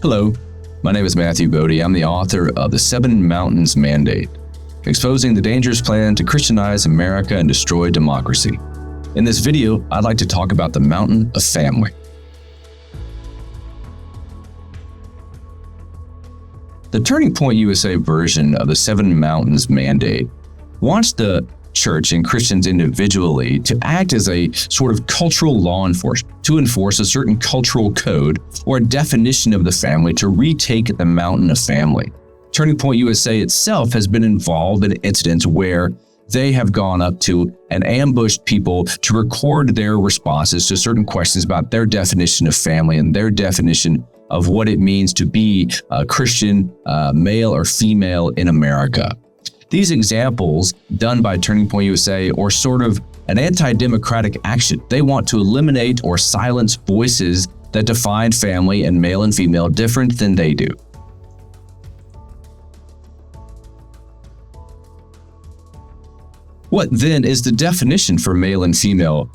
Hello, my name is Matthew Boedy. I'm the author of The Seven Mountains Mandate, exposing the dangerous plan to Christianize America and destroy democracy. In this video, I'd like to talk about the mountain of family. The Turning Point USA version of the Seven Mountains Mandate wants the church and Christians individually to act as a sort of cultural law enforcement, to enforce a certain cultural code or a definition of the family, to retake the mountain of family. Turning Point USA itself has been involved in incidents where they have gone up to and ambushed people to record their responses to certain questions about their definition of family and their definition of what it means to be a Christian, male or female in America. These examples done by Turning Point USA are sort of an anti-democratic action. They want to eliminate or silence voices that define family and male and female different than they do. What then is the definition for male and female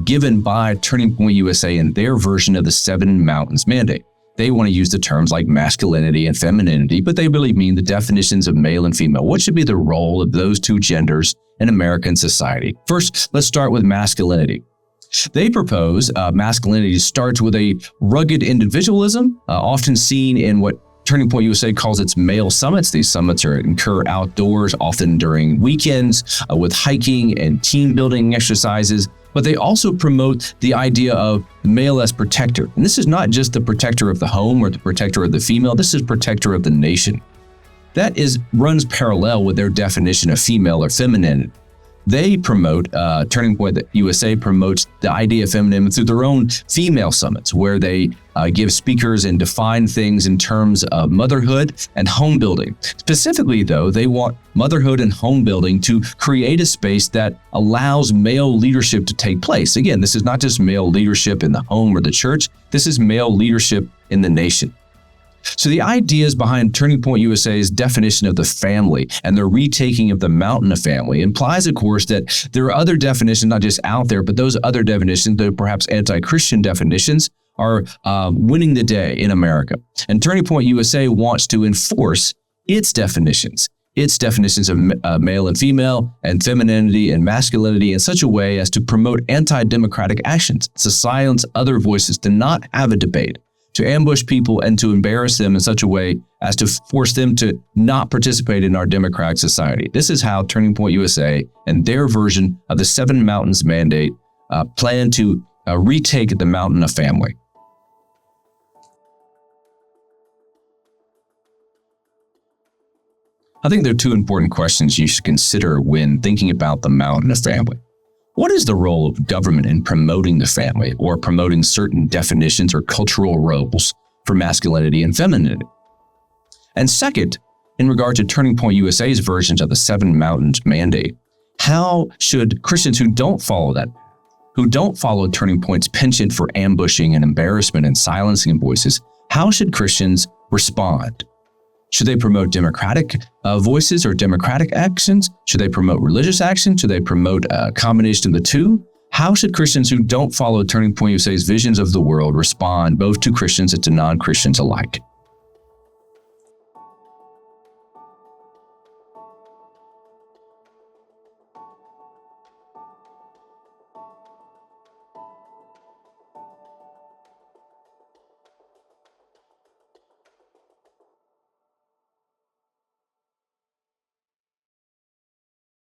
given by Turning Point USA in their version of the Seven Mountains Mandate? They want to use the terms like masculinity and femininity, but they really mean the definitions of male and female. What should be the role of those two genders in American society? First, let's start with masculinity. They propose masculinity starts with a rugged individualism, often seen in what Turning Point USA calls its male summits. These summits occur outdoors, often during weekends, with hiking and team building exercises. But they also promote the idea of male as protector. And this is not just the protector of the home or the protector of the female, this is protector of the nation. That runs parallel with their definition of female or feminine. They promote, Turning Point USA promotes the idea of feminism through their own female summits, where they give speakers and define things in terms of motherhood and home building. Specifically, though, they want motherhood and home building to create a space that allows male leadership to take place. Again, this is not just male leadership in the home or the church, this is male leadership in the nation. So the ideas behind Turning Point USA's definition of the family and the retaking of the mountain of family implies, of course, that there are other definitions, not just out there, but those other definitions, though perhaps anti-Christian definitions, are winning the day in America. And Turning Point USA wants to enforce its definitions of male and female and femininity and masculinity in such a way as to promote anti-democratic actions, to silence other voices, to not have a debate, to ambush people and to embarrass them in such a way as to force them to not participate in our democratic society. This is how Turning Point USA and their version of the Seven Mountains Mandate plan to retake the mountain of family. I think there are two important questions you should consider when thinking about the mountain of family. What is the role of government in promoting the family or promoting certain definitions or cultural roles for masculinity and femininity? And second, in regard to Turning Point USA's versions of the Seven Mountains Mandate, how should Christians who don't follow Turning Point's penchant for ambushing and embarrassment and silencing voices, how should Christians respond? Should they promote democratic voices or democratic actions? Should they promote religious action? Should they promote a combination of the two? How should Christians who don't follow Turning Point USA's visions of the world respond both to Christians and to non-Christians alike?